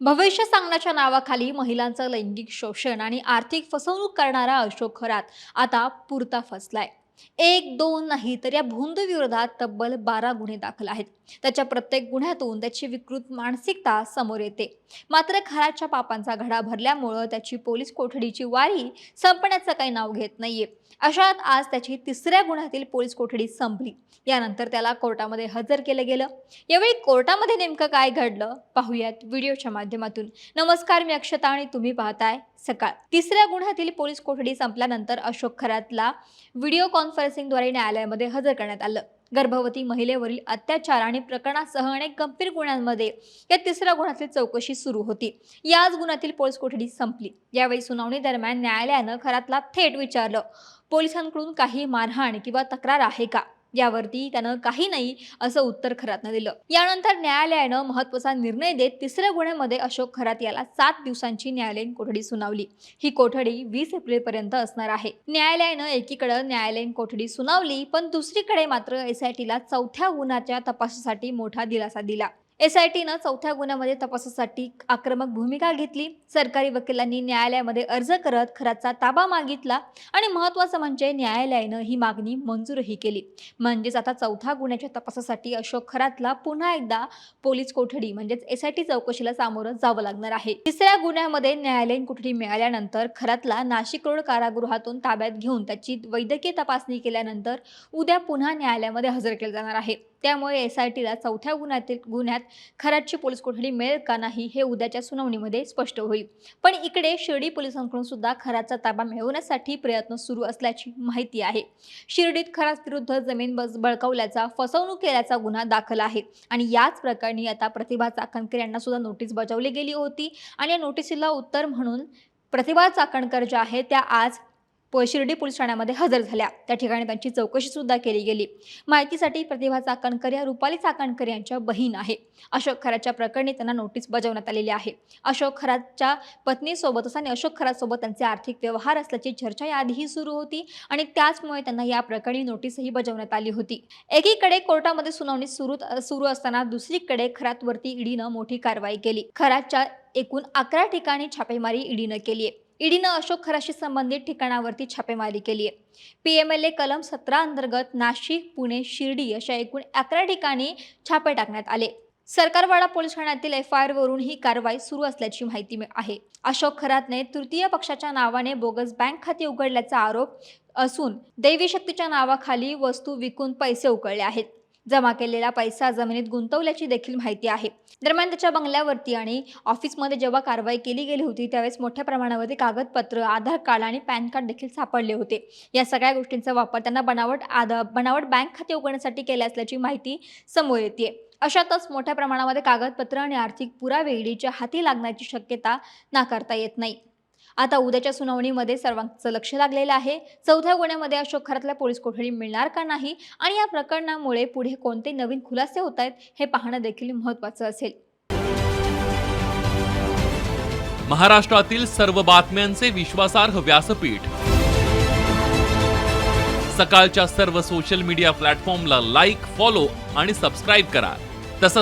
भविष्य सांगण्याच्या नावाखाली महिलांचं लैंगिक शोषण आणि आर्थिक फसवणूक करणारा अशोक खरात आता पुरता फसलाय. एक दोन नाही तर या भोंदू विरोधात तब्बल 12 गुन्हे दाखल आहेत. त्याच्या प्रत्येक गुन्ह्यातून त्याची विकृत मानसिकता समोर येते. मात्र खराच्या पापांचा घडा भरल्यामुळं त्याची पोलीस कोठडीची वारी संपण्याचं काही नाव घेत नाहीये. अशात आज त्याची तिसऱ्या गुन्ह्यातील पोलीस कोठडी संपली. यानंतर त्याला कोर्टामध्ये हजर केलं गेलं. यावेळी कोर्टामध्ये नेमकं काय घडलं पाहूयात व्हिडिओच्या माध्यमातून. नमस्कार, मी अक्षता आणि तुम्ही पाहताय सकाळ. तिसऱ्या गुन्ह्यातील पोलीस कोठडी संपल्यानंतर अशोक खरातला व्हिडिओ कॉन्फरन्सिंगद्वारे न्यायालयामध्ये हजर करण्यात आलं. गर्भवती महिलेवरील अत्याचार आणि प्रकरणासह अनेक गंभीर गुन्ह्यांमध्ये या तिसऱ्या गुन्ह्यातील चौकशी सुरू होती. याच गुन्ह्यातील पोलीस कोठडी संपली. यावेळी सुनावणी दरम्यान न्यायालयानं खरातला थेट विचारलं, पोलिसांकडून काही मारहाण किंवा तक्रार आहे का? यावरती त्यानं काही नाही असं उत्तर खरातनं दिलं. यानंतर न्यायालयानं महत्त्वाचा निर्णय देत तिसऱ्या गुन्ह्यामध्ये अशोक खरात याला 7 दिवसांची न्यायालयीन कोठडी सुनावली. ही कोठडी 20 एप्रिलपर्यंत असणार आहे. न्यायालयानं एकीकडे न्यायालयीन कोठडी सुनावली, पण दुसरीकडे मात्र एसआयटीला चौथ्या गुन्ह्याच्या तपासासाठी मोठा दिलासा दिला. एसआयटीनं चौथ्या गुन्ह्यामध्ये तपासासाठी आक्रमक भूमिका घेतली. सरकारी वकिलांनी न्यायालयामध्ये अर्ज करत खरातचा ताबा मागितला आणि महत्त्वाचं म्हणजे न्यायालयानं ही मागणी मंजूरही केली. म्हणजेच आता चौथ्या गुन्ह्याच्या तपासासाठी अशोक खरातला पुन्हा एकदा पोलीस कोठडी म्हणजेच एसआयटी चौकशीला सामोरं जावं लागणार आहे. तिसऱ्या गुन्ह्यामध्ये न्यायालयीन कोठडी मिळाल्यानंतर खरातला नाशिक रोड कारागृहातून ताब्यात घेऊन त्याची वैद्यकीय तपासणी केल्यानंतर उद्या पुन्हा न्यायालयामध्ये हजर केलं जाणार आहे. त्यामुळे एसआयटीला चौथ्या गुन्ह्यात खरातची पोलीस कोठडी मिळेल का नाही हे उद्याच्या सुनावणीमध्ये स्पष्ट होईल. पण इकडे शिर्डी पोलिसांकडून सुद्धा खरातचा ताबा मिळवण्यासाठी प्रयत्न सुरू असल्याची माहिती आहे. शिर्डीत खरात विरुद्ध जमीन बळकावल्याचा, फसवणूक केल्याचा गुन्हा दाखल आहे आणि याच प्रकरणी आता प्रतिभा चाकणकर यांना सुद्धा नोटीस बजावली गेली होती आणि या नोटीसीला उत्तर म्हणून प्रतिभा चाकणकर ज्या आहेत त्या आज शिर्डी पोलीस ठाण्यामध्ये हजर झाल्या. त्या ठिकाणी त्यांची चौकशी सुद्धा केली गेली. माहितीसाठी प्रतिभा चाकणकर या रुपाली चाकणकर यांच्या बहीण आहे. अशोक खरातच्या प्रकरणी त्यांना नोटीस बजावण्यात आलेली आहे. अशोक खरातच्या पत्नीसोबतच आणि अशोक खरातसोबत त्यांचे आर्थिक व्यवहार असल्याची चर्चा याआधीही सुरू होती आणि त्याचमुळे त्यांना या प्रकरणी नोटीसही बजावण्यात आली होती. एकीकडे कोर्टामध्ये सुनावणी सुरू असताना दुसरीकडे खरातवरती ईडीनं मोठी कारवाई केली. खरातच्या एकूण 11 ठिकाणी छापेमारी ईडीनं केली आहे. ईडीनं अशोक खरातशी संबंधित ठिकाणावरती छापेमारी केली आहे. PMLA कलम 17 अंतर्गत नाशिक, पुणे, शिर्डी अशा एकूण 11 ठिकाणी छापे टाकण्यात आले. सरकारवाडा पोलीस ठाण्यातील FIR वरून ही कारवाई सुरू असल्याची माहिती आहे. अशोक खरातने तृतीय पक्षाच्या नावाने बोगस बँक खाते उघडल्याचा आरोप असून दैवी शक्तीच्या नावाखाली वस्तू विकून पैसे उकळले आहेत. जमा केलेला पैसा जमिनीत गुंतवल्याची देखील माहिती आहे. दरम्यान त्याच्या बंगल्यावरती आणि ऑफिसमध्ये जेव्हा कारवाई केली गेली होती त्यावेळेस मोठ्या प्रमाणावरती कागदपत्र, आधार कार्ड आणि पॅन कार्ड देखील सापडले होते. या सगळ्या गोष्टींचा वापर त्यांना बनावट बँक खाते उघडण्यासाठी केला असल्याची माहिती समोर येते. अशातच मोठ्या प्रमाणामध्ये कागदपत्र आणि आर्थिक पुरावे ईडीच्या हाती लागण्याची शक्यता नाकारता येत नाही. आता उद्याच्या सुनावणीमध्ये सर्वांचं लक्ष लागलेलं आहे. चौथ्या गुन्ह्यामध्ये अशोक खरातला पोलीस कोठडी मिळणार का नाही आणि या प्रकरणामुळे पुढे कोणते नवीन खुलासे होत आहेत हे पाहणं देखील महत्त्वाचं असेल. महाराष्ट्रातील सर्व बातम्यांचे विश्वासार्ह व्यासपीठ सकाळच्या सर्व सोशल मीडिया प्लॅटफॉर्मला लाईक, फॉलो आणि सबस्क्राईब करा. तसंच